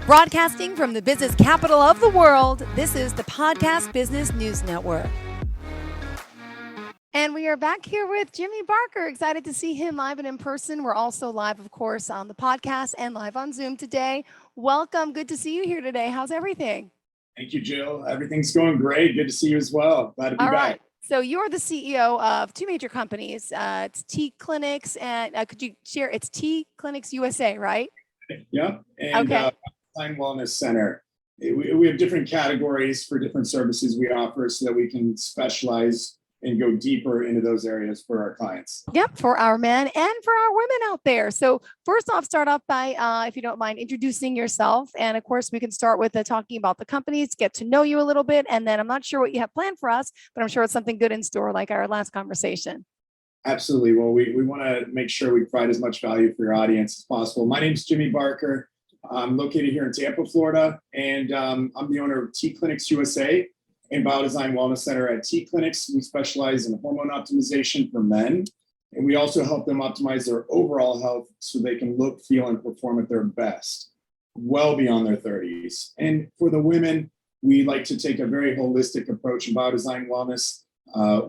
Broadcasting from the business capital of the world, this is the Podcast Business News Network. And we are back here with Jimmy Barker. Excited to see him live and in person. We're also live, of course, on the podcast and live on Zoom today. Welcome. Good to see you here today. How's everything? Thank you, Jill. Everything's going great. Good to see you as well. Glad to be back. Right. So you're the CEO of two major companies. It's T Clinics and could you share? It's T Clinics USA, right? Yep. And okay. BioDesign Wellness Center. We have different categories for different services we offer so that we can specialize and go deeper into those areas for our clients. Yep, for our men and for our women out there. So first off, start off by, if you don't mind, introducing yourself. And of course, we can start with talking about the companies, get to know you a little bit. And then I'm not sure what you have planned for us, but I'm sure it's something good in store like our last conversation. Absolutely. Well, we want to make sure we provide as much value for your audience as possible. My name is Jimmy Barker. I'm located here in Tampa, Florida, and I'm the owner of T Clinics USA and BioDesign Wellness Center. At T Clinics, we specialize in hormone optimization for men, and we also help them optimize their overall health so they can look, feel, and perform at their best, well beyond their 30s. And for the women, we like to take a very holistic approach in BioDesign Wellness.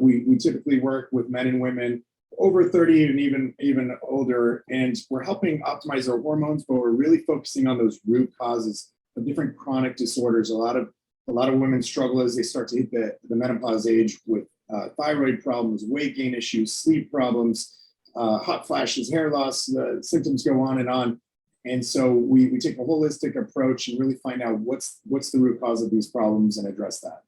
We typically work with men and women over 30 and even older, and we're helping optimize their hormones, but we're really focusing on those root causes of different chronic disorders. A lot of women struggle as they start to hit the menopause age with thyroid problems, weight gain issues, sleep problems, hot flashes, hair loss. The symptoms go on and on. And so we take a holistic approach and really find out what's the root cause of these problems and address that.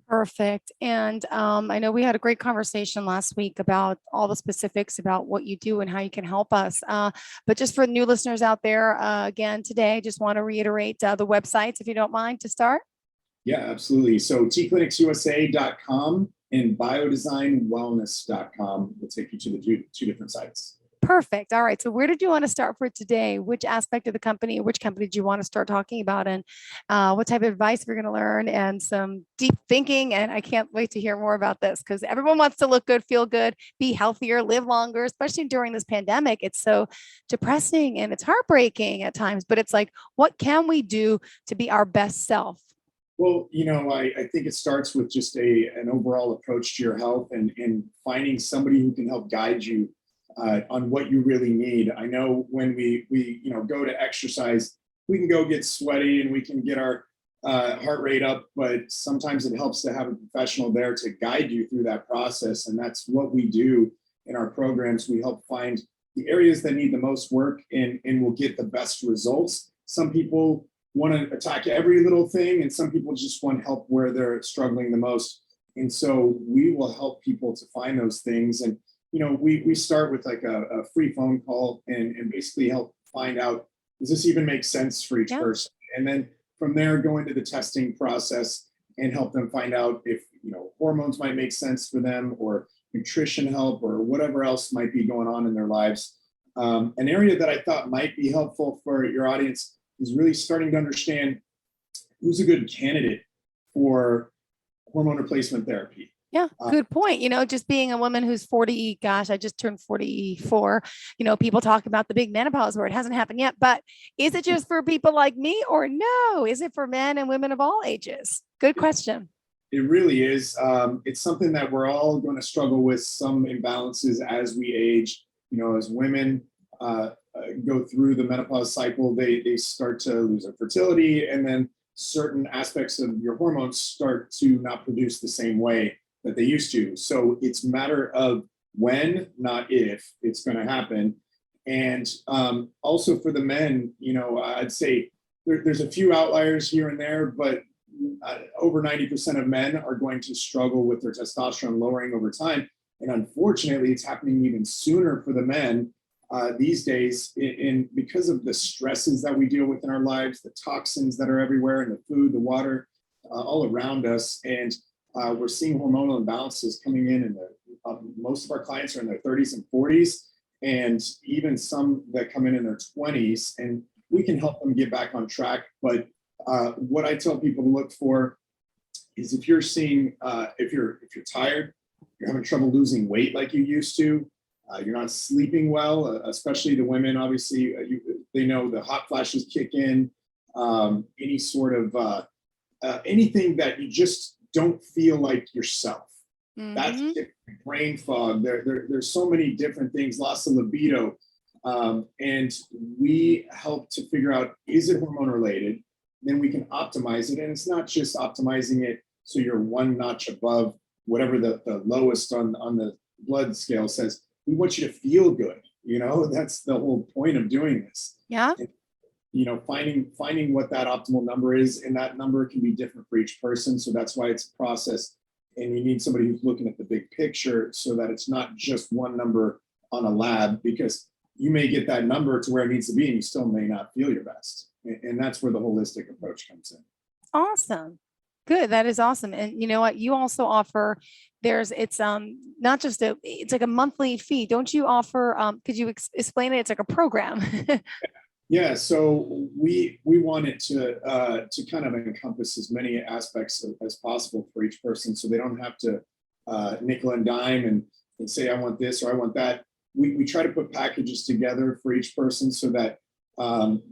Perfect. And I know we had a great conversation last week about all the specifics about what you do and how you can help us. But just for new listeners out there, again, today, I just want to reiterate the websites, if you don't mind, to start. Yeah, absolutely. So tclinicsusa.com and biodesignwellness.com will take you to the two different sites. Perfect. All right. So where did you want to start for today? Which aspect of the company, which company do you want to start talking about, and what type of advice we're going to learn and some deep thinking? And I can't wait to hear more about this because everyone wants to look good, feel good, be healthier, live longer, especially during this pandemic. It's so depressing and it's heartbreaking at times, but it's like, what can we do to be our best self? Well, I think it starts with just an overall approach to your health and finding somebody who can help guide you on what you really need. I know when we go to exercise, we can go get sweaty and we can get our heart rate up, but sometimes it helps to have a professional there to guide you through that process. And that's what we do in our programs. We help find the areas that need the most work and will get the best results. Some people want to attack every little thing, and some people just want help where they're struggling the most. And so we will help people to find those things. And we start with like a free phone call and basically help find out, does this even make sense for each person? And then from there, go into the testing process and help them find out if, hormones might make sense for them or nutrition help or whatever else might be going on in their lives. An area that I thought might be helpful for your audience is really starting to understand who's a good candidate for hormone replacement therapy. Yeah, good point. Just being a woman who's 40, gosh, I just turned 44. People talk about the big menopause where it hasn't happened yet, but is it just for people like me or no? Is it for men and women of all ages? Good question. It really is. It's something that we're all going to struggle with some imbalances as we age. As women go through the menopause cycle, they start to lose their fertility, and then certain aspects of your hormones start to not produce the same way that they used to. So it's a matter of when, not if, it's going to happen. And also for the men, I'd say there's a few outliers here and there, but over 90% of men are going to struggle with their testosterone lowering over time. And unfortunately, it's happening even sooner for the men these days because of the stresses that we deal with in our lives, the toxins that are everywhere in the food, the water, all around us. And we're seeing hormonal imbalances coming in, and most of our clients are in their 30s and 40s, and even some that come in their 20s, and we can help them get back on track. But what I tell people to look for is if you're seeing, if you're tired, you're having trouble losing weight like you used to, you're not sleeping well, especially the women, obviously, they know the hot flashes kick in, any sort of anything that you just don't feel like yourself. That's brain fog. There's so many different things, loss of libido. And we help to figure out, is it hormone related? Then we can optimize it. And it's not just optimizing it so you're one notch above whatever the lowest on the blood scale says. We want you to feel good. That's the whole point of doing this. Yeah. And, finding what that optimal number is, and that number can be different for each person. So that's why it's a process. And you need somebody who's looking at the big picture so that it's not just one number on a lab, because you may get that number to where it needs to be and you still may not feel your best. And that's where the holistic approach comes in. Awesome. Good. That is awesome. And you know what? You also offer, it's not just it's like a monthly fee. Don't you offer, could you explain it? It's like a program. Yeah, so we want it to kind of encompass as many aspects as possible for each person, so they don't have to nickel and dime and say, I want this or I want that. We try to put packages together for each person so that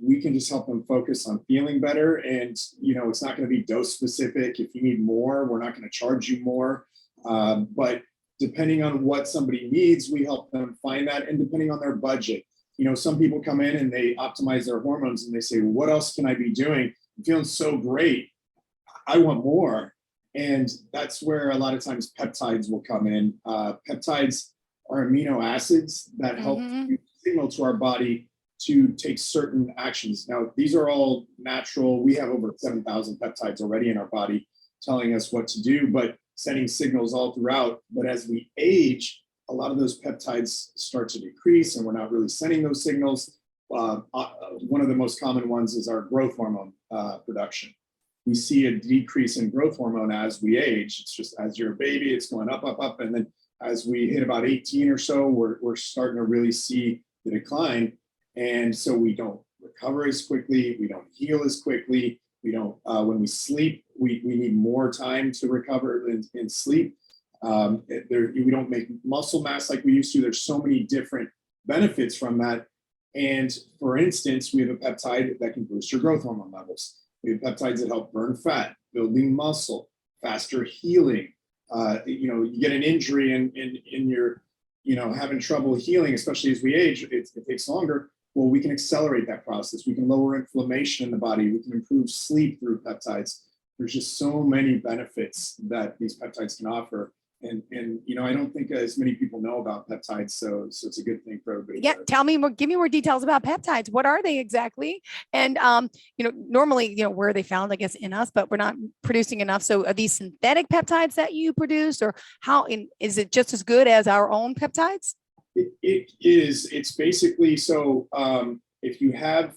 we can just help them focus on feeling better. And it's not going to be dose specific. If you need more, we're not going to charge you more. But depending on what somebody needs, we help them find that, and depending on their budget. Some people come in and they optimize their hormones and they say, well, what else can I be doing? I'm feeling so great. I want more. And that's where a lot of times peptides will come in. Peptides are amino acids that help signal to our body to take certain actions. Now, these are all natural. We have over 7,000 peptides already in our body telling us what to do, but sending signals all throughout. But as we age, a lot of those peptides start to decrease and we're not really sending those signals. One of the most common ones is our growth hormone production. We see a decrease in growth hormone as we age. It's just as you're a baby, it's going up, up, up. And then as we hit about 18 or so, we're starting to really see the decline. And so we don't recover as quickly. We don't heal as quickly. We don't, when we sleep, we need more time to recover in sleep. We don't make muscle mass like we used to. There's so many different benefits from that. And for instance, we have a peptide that can boost your growth hormone levels. We have peptides that help burn fat, building muscle, faster healing. You get an injury and you're, having trouble healing, especially as we age, it takes longer. Well, we can accelerate that process. We can lower inflammation in the body. We can improve sleep through peptides. There's just so many benefits that these peptides can offer. And I don't think as many people know about peptides, so it's a good thing for everybody. Yeah, tell me more, give me more details about peptides. What are they exactly? And normally, where are they found, I guess, in us, but we're not producing enough. So are these synthetic peptides that you produce, or is it just as good as our own peptides? It is. It's basically, so if you have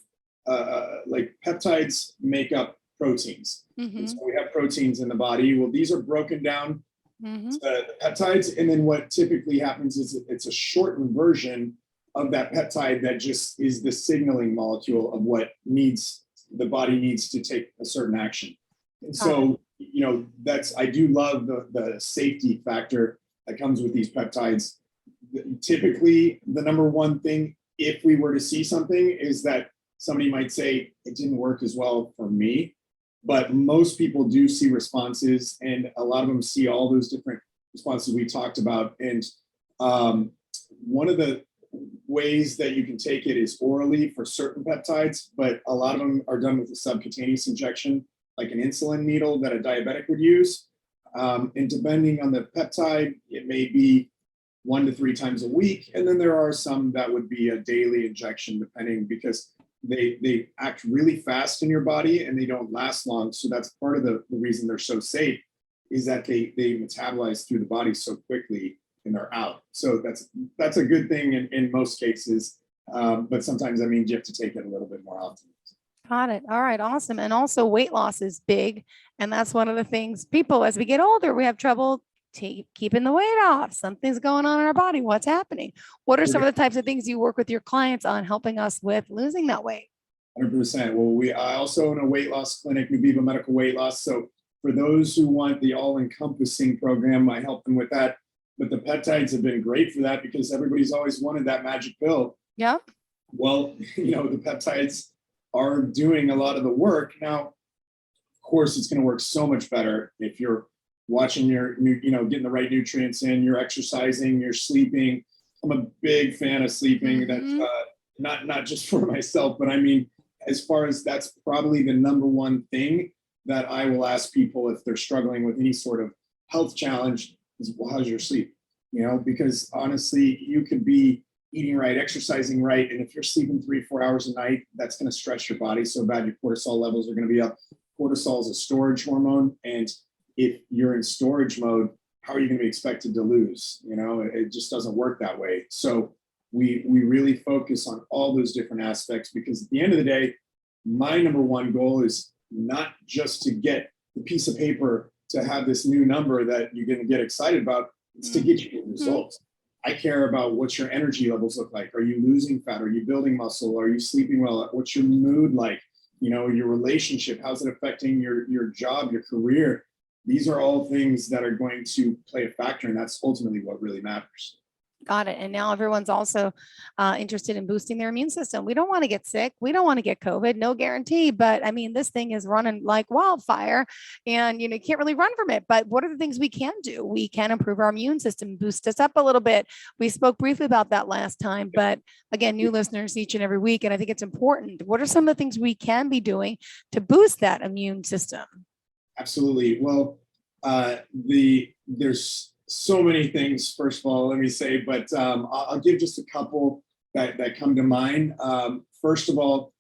like peptides make up proteins. Mm-hmm. So we have proteins in the body. Well, these are broken down the peptides, and then what typically happens is it's a shortened version of that peptide that just is the signaling molecule of what the body needs to take a certain action. And so I do love the safety factor that comes with these peptides. Typically, the number one thing, if we were to see something, is that somebody might say it didn't work as well for me. But most people do see responses, and a lot of them see all those different responses we talked about. And one of the ways that you can take it is orally for certain peptides, but a lot of them are done with a subcutaneous injection, like an insulin needle that a diabetic would use. And depending on the peptide, it may be 1 to 3 times a week. And then there are some that would be a daily injection, depending, because they act really fast in your body and they don't last long. So that's part of the reason they're so safe, is that they metabolize through the body so quickly and they're out. So that's a good thing in most cases. But sometimes that means you have to take it a little bit more often. Got it. All right. Awesome. And also weight loss is big. And that's one of the things people, as we get older, we have trouble keeping the weight off. Something's going on in our body. What's happening? What are some of the types of things you work with your clients on helping us with losing that weight? 100%. Well, I also own a weight loss clinic, Nubiva Medical Weight Loss. So for those who want the all-encompassing program, I help them with that. But the peptides have been great for that, because everybody's always wanted that magic pill. Yeah. Well, the peptides are doing a lot of the work. Now, of course, it's going to work so much better if you're watching your, getting the right nutrients in, you're exercising, you're sleeping. I'm a big fan of sleeping. Mhm. That's not just for myself, but I mean, as far as that's probably the number one thing that I will ask people if they're struggling with any sort of health challenge is, well, how's your sleep? Because honestly, you could be eating right, exercising right, and if you're sleeping 3-4 hours a night, that's going to stress your body so bad your cortisol levels are going to be up. Cortisol is a storage hormone, and if you're in storage mode, how are you going to be expected to lose? It just doesn't work that way. So we really focus on all those different aspects, because at the end of the day, my number one goal is not just to get the piece of paper to have this new number that you're going to get excited about. It's to get you results. I care about what your energy levels look like. Are you losing fat? Are you building muscle? Are you sleeping well? What's your mood like? Your relationship, how's it affecting your job, your career? These are all things that are going to play a factor, and that's ultimately what really matters. Got it. And now everyone's also interested in boosting their immune system. We don't want to get sick. We don't want to get COVID, no guarantee. But I mean, this thing is running like wildfire, and you can't really run from it. But what are the things we can do? We can improve our immune system, boost us up a little bit. We spoke briefly about that last time, but again, new listeners each and every week. And I think it's important. What are some of the things we can be doing to boost that immune system? Absolutely. Well, there's so many things, first of all, let me say, but I'll give just a couple that come to mind. First of all,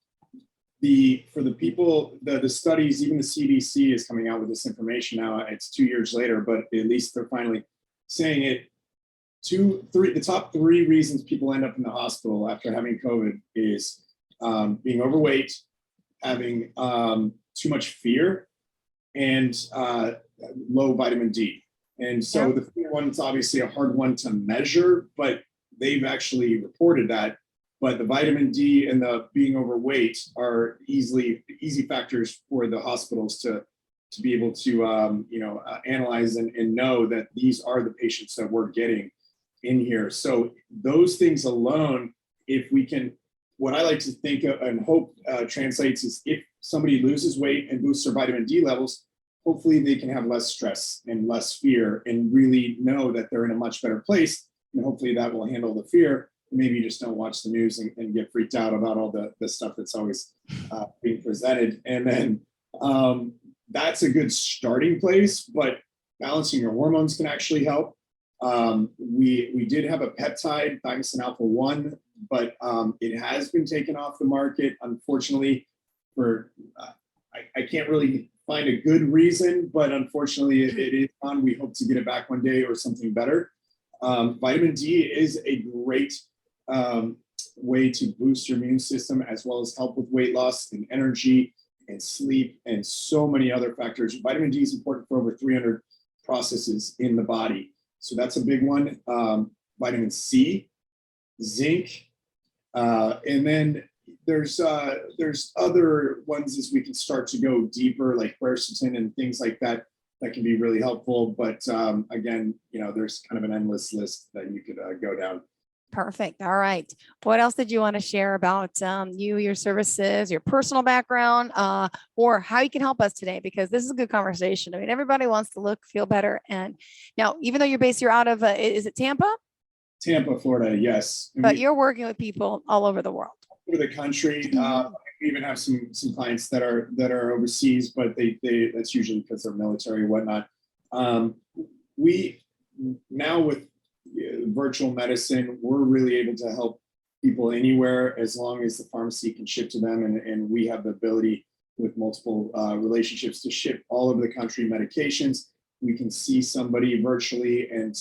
for the people, the studies, even the CDC is coming out with this information now. It's 2 years later, but at least they're finally saying it. The top three reasons people end up in the hospital after having COVID is being overweight, having too much fear, and low vitamin D. And so the fear one's obviously a hard one to measure, but they've actually reported that. But the vitamin D and the being overweight are easy factors for the hospitals to be able to analyze and know that these are the patients that we're getting in here. So those things alone, if we can, what I like to think of and hope translates is, if somebody loses weight and boosts their vitamin D levels, hopefully they can have less stress and less fear and really know that they're in a much better place. And hopefully that will handle the fear. Maybe you just don't watch the news and get freaked out about all the stuff that's always being presented. And then that's a good starting place, but balancing your hormones can actually help. We did have a peptide, thymosin alpha 1, but it has been taken off the market, unfortunately, for I can't really find a good reason, but unfortunately it is on. We hope to get it back one day or something better. Vitamin D is a great way to boost your immune system, as well as help with weight loss and energy and sleep and so many other factors. Vitamin D is important for over 300 processes in the body. So that's a big one. Vitamin C, zinc, and then there's other ones as we can start to go deeper, like quercetin and things like that can be really helpful. But again, there's kind of an endless list that you could go down. Perfect. All right. What else did you want to share about your services, your personal background, or how you can help us today? Because this is a good conversation. I mean, everybody wants to look, feel better. And now, even though you're out of, is it Tampa? Tampa, Florida, yes. But you're working with people all over the world. Over the country. We even have some clients that are overseas, but they that's usually because they're military and whatnot. We now, with virtual medicine, we're really able to help people anywhere, as long as the pharmacy can ship to them, and we have the ability with multiple relationships to ship all over the country medications. We can see somebody virtually and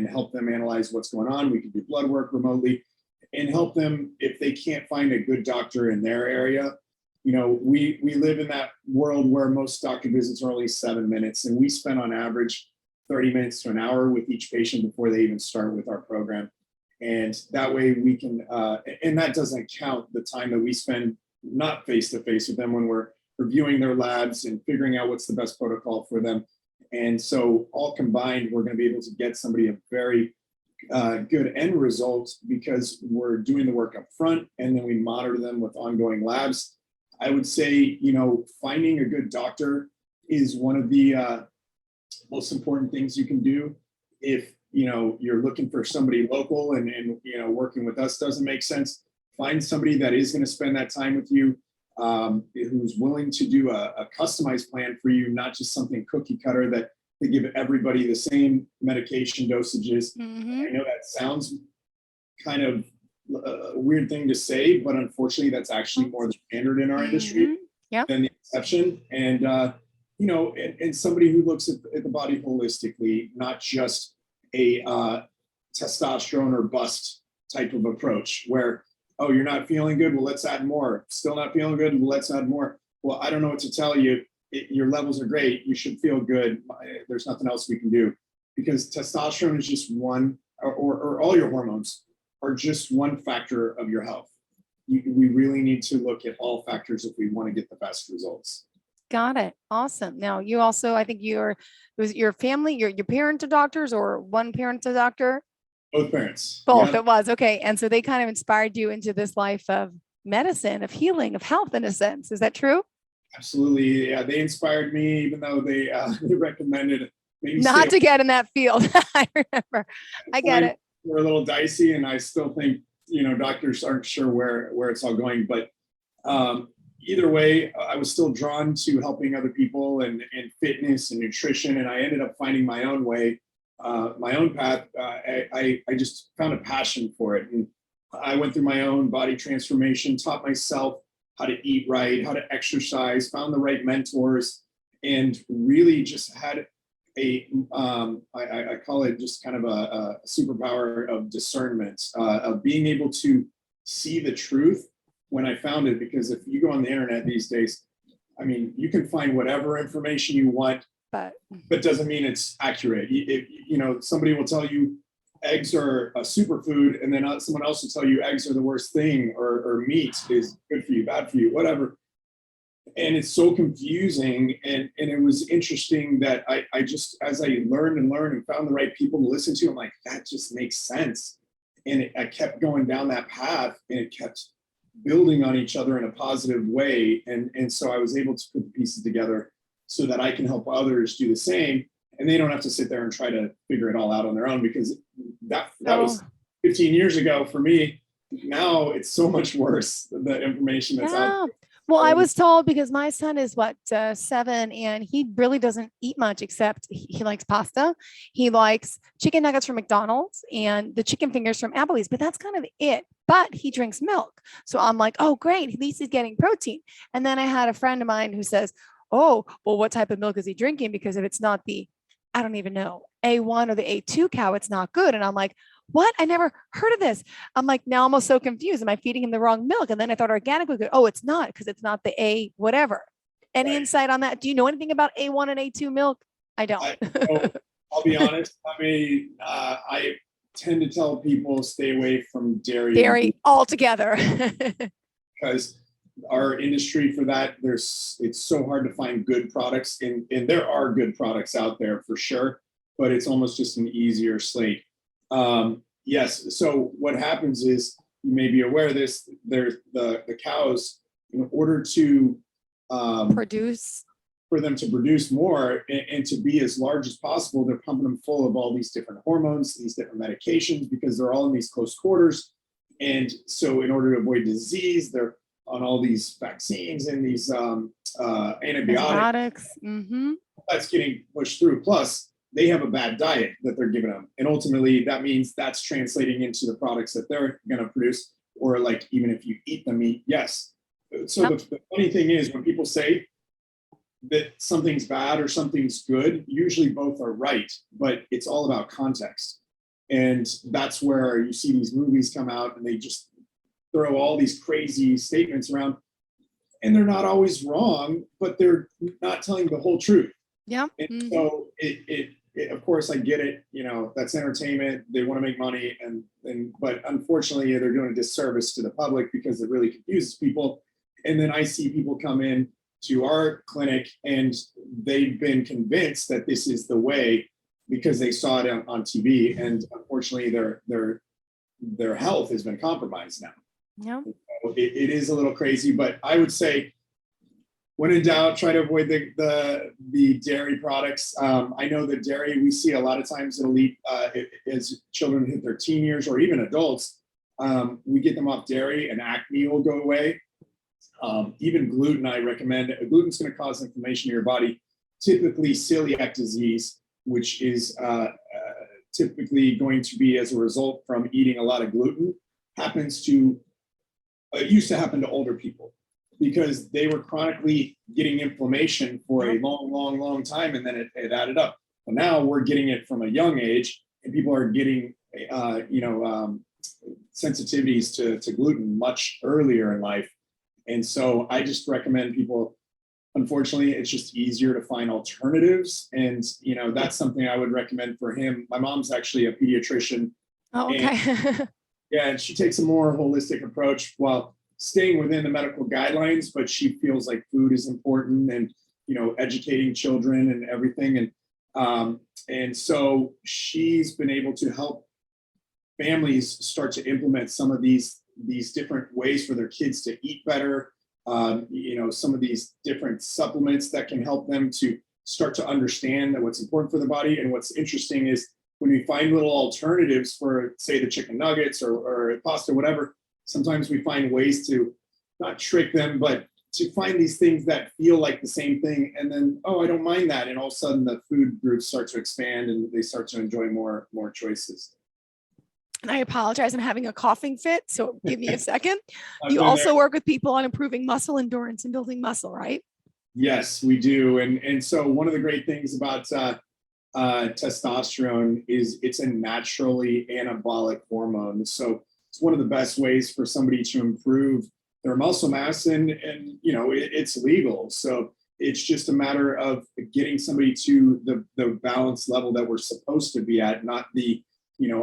help them analyze what's going on. We can do blood work remotely and help them if they can't find a good doctor in their area. We live in that world where most doctor visits are only 7 minutes, and we spend on average 30 minutes to an hour with each patient before they even start with our program. And that way we can, and that doesn't count the time that we spend not face-to-face with them when we're reviewing their labs and figuring out what's the best protocol for them. And so all combined, we're going to be able to get somebody a very good end result, because we're doing the work up front, and then we monitor them with ongoing labs I would say, you know, finding a good doctor is one of the most important things you can do. If, you know, you're looking for somebody local and you know, working with us doesn't make sense, find somebody that is going to spend that time with you, who's willing to do a customized plan for you, not just something cookie cutter that they give everybody the same medication dosages. Mm-hmm. I know that sounds kind of a weird thing to say, but unfortunately, that's actually more the standard in our industry Yep. than the exception. And you know, and somebody who looks at the body holistically, not just a testosterone or bust type of approach, where, oh, you're not feeling good, well, let's add more. Still not feeling good, well, let's add more. Well, I don't know what to tell you. Your levels are great. You should feel good. There's nothing else we can do, because testosterone is just one, or all your hormones are just one factor of your health. We really need to look at all factors if we want to get the best results. Got it. Awesome. Now you also, I think was your family, your parents are doctors, or one parent's a doctor? Both parents. Both. Yeah. It was. Okay. And so they kind of inspired you into this life of medicine, of healing, of health in a sense. Is that true? Absolutely. Yeah, they inspired me, even though they they recommended maybe Not to get in that field. I remember. I get it. We're a little dicey, and I still think, you know, doctors aren't sure where it's all going. But either way, I was still drawn to helping other people and fitness and nutrition, and I ended up finding my own way, my own path. I just found a passion for it, and I went through my own body transformation, taught myself how to eat right, how to exercise, found the right mentors, and really just had I call it just kind of a superpower of discernment, of being able to see the truth when I found it. Because if you go on the internet these days, I mean, you can find whatever information you want, but doesn't mean it's accurate. You know, somebody will tell you eggs are a superfood, and then someone else will tell you eggs are the worst thing, or meat is good for you, bad for you, whatever. And it's so confusing. And it was interesting that I just, as I learned and found the right people to listen to, I'm like, that just makes sense. And I kept going down that path, and it kept building on each other in a positive way. And so I was able to put the pieces together so that I can help others do the same. And they don't have to sit there and try to figure it all out on their own, because that was 15 years ago for me. Now it's so much worse, the information that's out there. Well, I was told, because my son is 7, and he really doesn't eat much, except he likes pasta. He likes chicken nuggets from McDonald's and the chicken fingers from Applebee's, but that's kind of it. But he drinks milk. So I'm like, oh, great. At least he's getting protein. And then I had a friend of mine who says, oh, well, what type of milk is he drinking? Because if it's not the, I don't even know, A1 or the A2 cow, it's not good. And I'm like, what? I never heard of this. I'm like, now I'm almost so confused. Am I feeding him the wrong milk? And then I thought organic was good. Oh, it's not, because it's not the A whatever. Any insight on that? Do you know anything about A1 and A2 milk? I don't. I'll be honest. I mean, I tend to tell people stay away from dairy. Dairy altogether. Because our industry for that, it's so hard to find good products, and there are good products out there for sure, but it's almost just an easier slate. Yes. So what happens is, you may be aware of this, there's the cows, in order to produce, for them to produce more and to be as large as possible, they're pumping them full of all these different hormones, these different medications, because they're all in these close quarters. And so in order to avoid disease, they're on all these vaccines and these antibiotics. Mm-hmm. That's getting pushed through. Plus, they have a bad diet that they're giving them. And ultimately, that means that's translating into the products that they're going to produce, or like, even if you eat the meat, yes. So the funny thing is, when people say that something's bad or something's good, usually both are right, but it's all about context. And that's where you see these movies come out and they just throw all these crazy statements around, and they're not always wrong, but they're not telling the whole truth. Yeah. And so it of course, I get it. You know, that's entertainment. They want to make money, but unfortunately, they're doing a disservice to the public, because it really confuses people. And then I see people come in to our clinic, and they've been convinced that this is the way because they saw it on TV, and unfortunately, their health has been compromised now. Yeah. So it is a little crazy, but I would say when in doubt, try to avoid the dairy products. I know that dairy, we see a lot of times it'll lead as children hit their teen years or even adults. We get them off dairy and acne will go away. Even gluten, I recommend. Gluten's going to cause inflammation in your body, typically celiac disease, which is typically going to be as a result from eating a lot of gluten. It used to happen to older people because they were chronically getting inflammation for a long time, and then it added up. But now we're getting it from a young age, and people are getting sensitivities to gluten much earlier in life. And so I just recommend people, unfortunately, it's just easier to find alternatives. And, that's something I would recommend for him. My mom's actually a pediatrician. Oh, okay. And she takes a more holistic approach while staying within the medical guidelines, but she feels like food is important and, educating children and everything. And so she's been able to help families start to implement some of these different ways for their kids to eat better. Some of these different supplements that can help them to start to understand that what's important for the body. And what's interesting is when we find little alternatives for, say, the chicken nuggets or pasta, whatever, sometimes we find ways to not trick them, but to find these things that feel like the same thing. And then, I don't mind that. And all of a sudden the food groups start to expand and they start to enjoy more choices. And I apologize, I'm having a coughing fit, so give me a second. You also work with people on improving muscle endurance and building muscle, right? Yes, we do. And so one of the great things about testosterone is it's a naturally anabolic hormone. So it's one of the best ways for somebody to improve their muscle mass, and it's legal. So it's just a matter of getting somebody to the balance level that we're supposed to be at, not the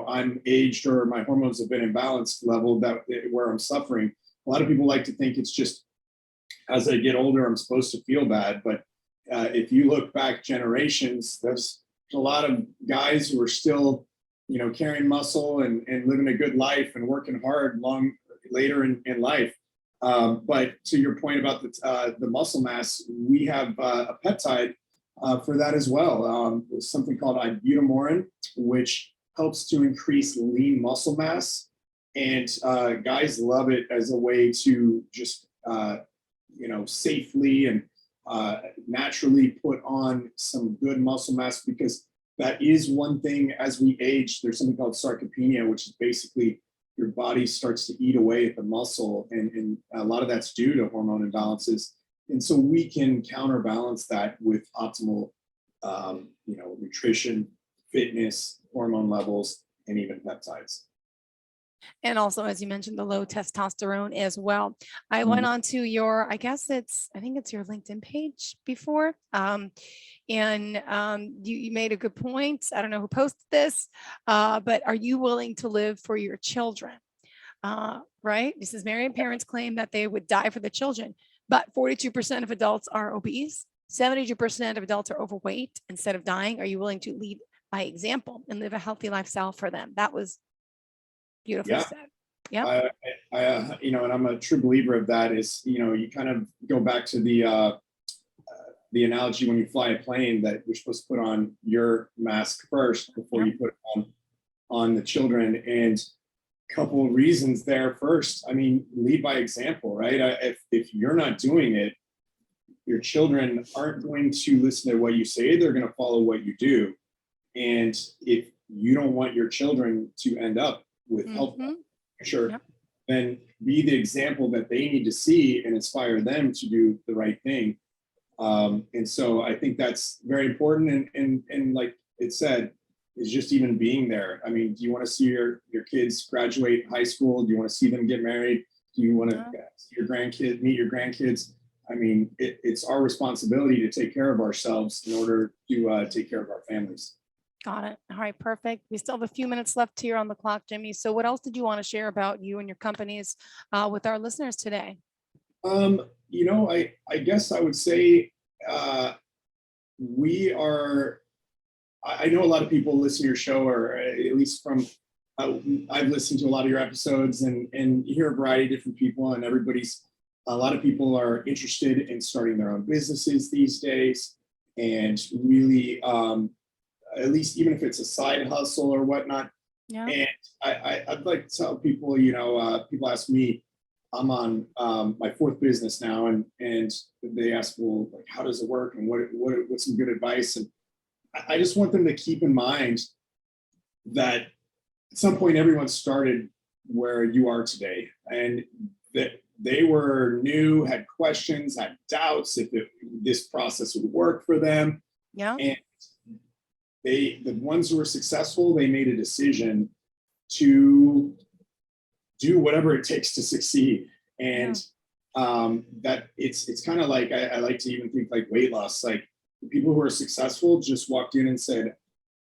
I'm aged or my hormones have been imbalanced level where I'm suffering. A lot of people like to think it's just as I get older, I'm supposed to feel bad. But if you look back generations, there's a lot of guys who are still, carrying muscle and living a good life and working hard long later in life. But to your point about the muscle mass, we have a peptide for that as well. Something called ibutamorin, which helps to increase lean muscle mass. And guys love it as a way to just, safely and naturally put on some good muscle mass, because that is one thing as we age. There's something called sarcopenia, which is basically your body starts to eat away at the muscle. And a lot of that's due to hormone imbalances. And so we can counterbalance that with optimal, nutrition, fitness, hormone levels, and even peptides. And also, as you mentioned, the low testosterone as well. I went on to your, I think it's your LinkedIn page before. You made a good point. I don't know who posted this, but are you willing to live for your children? Right? This is Marian parents claim that they would die for the children, but 42% of adults are obese. 72% of adults are overweight. Instead of dying, are you willing to lead by example and live a healthy lifestyle for them? That was beautifully said. Yeah. And I'm a true believer of that. Is, you kind of go back to the analogy when you fly a plane, that you're supposed to put on your mask first before you put it on the children. And a couple of reasons there. First, lead by example, right? If you're not doing it, your children aren't going to listen to what you say. They're going to follow what you do. And if you don't want your children to end up with health then be the example that they need to see and inspire them to do the right thing. And so I think that's very important. And like it said, is just even being there. Do you want to see your kids graduate high school? Do you want to see them get married? Do you want to see meet your grandkids? It's our responsibility to take care of ourselves in order to take care of our families. Got it. All right, perfect. We still have a few minutes left here on the clock, Jimmy. So what else did you want to share about you and your companies with our listeners today? I guess I would say we are, I know a lot of people listen to your show, or at least from, I've listened to a lot of your episodes and hear a variety of different people, and everybody's a lot of people are interested in starting their own businesses these days, and really, at least even if it's a side hustle or whatnot. Yeah. And I'd like to tell people, people ask me, I'm on my fourth business now, and they ask, well, like, how does it work, and what's some good advice? And I just want them to keep in mind that at some point everyone started where you are today, and that they were new, had questions, had doubts if this process would work for them. Yeah. And the ones who were successful, they made a decision to do whatever it takes to succeed. And that it's kind of like, I like to even think like weight loss, like the people who are successful just walked in and said,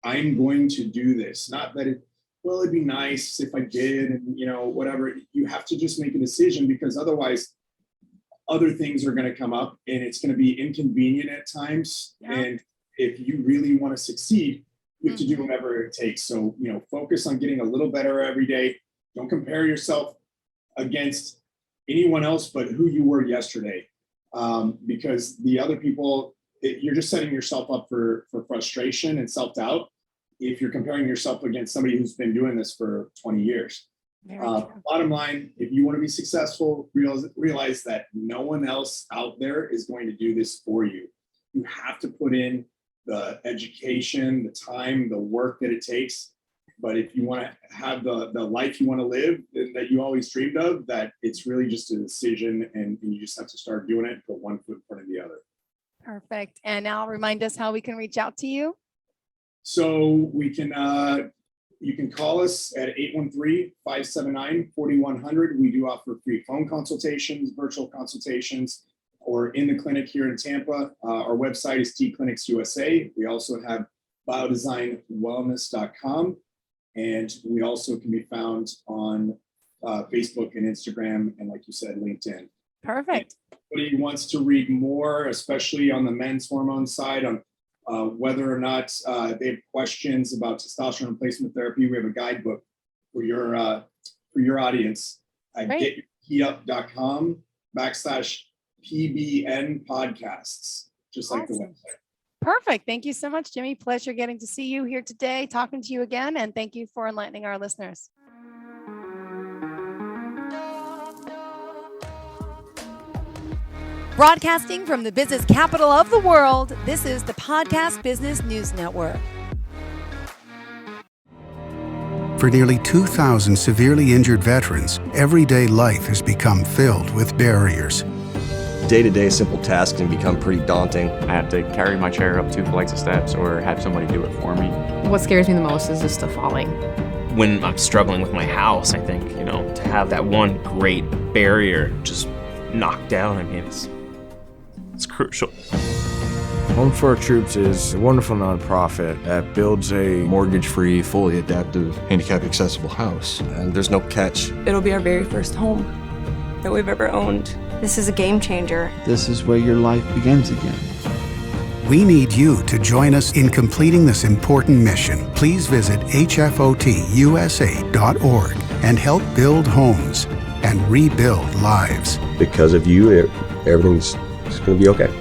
I'm going to do this. Not that it'd be nice if I did, and whatever. You have to just make a decision, because otherwise other things are going to come up, and it's going to be inconvenient at times. Yeah. And if you really want to succeed, you have to do whatever it takes. So, focus on getting a little better every day. Don't compare yourself against anyone else but who you were yesterday, because the other people, you're just setting yourself up for frustration and self-doubt if you're comparing yourself against somebody who's been doing this for 20 years. Bottom line, if you want to be successful, realize that no one else out there is going to do this for you. You have to put in the education, the time, the work that it takes. But if you want to have the life you want to live that you always dreamed of, that it's really just a decision, and you just have to start doing it, put one foot in front of the other. Perfect. And now remind us how we can reach out to you. So you can call us at 813-579-4100. We do offer free phone consultations, virtual consultations, or in the clinic here in Tampa. Our website is T-Clinics USA. We also have biodesignwellness.com. And we also can be found on Facebook and Instagram, and like you said, LinkedIn. Perfect. If anybody wants to read more, especially on the men's hormone side, on whether or not they have questions about testosterone replacement therapy, we have a guidebook for your audience at getyourheat-up.com/PBN podcasts, just like the website. Perfect. Thank you so much, Jimmy. Pleasure getting to see you here today, talking to you again, and thank you for enlightening our listeners. Broadcasting from the business capital of the world, this is the Podcast Business News Network. For nearly 2,000 severely injured veterans, everyday life has become filled with barriers. Day-to-day simple tasks can become pretty daunting. I have to carry my chair up 2 flights of steps or have somebody do it for me. What scares me the most is just the falling. When I'm struggling with my house, I think, to have that one great barrier just knocked down, it's crucial. Home for Our Troops is a wonderful nonprofit that builds a mortgage-free, fully adaptive, handicap-accessible house. And there's no catch. It'll be our very first home that we've ever owned. This is a game changer. This is where your life begins again. We need you to join us in completing this important mission. Please visit hfotusa.org and help build homes and rebuild lives. Because of you, everything's going to be okay.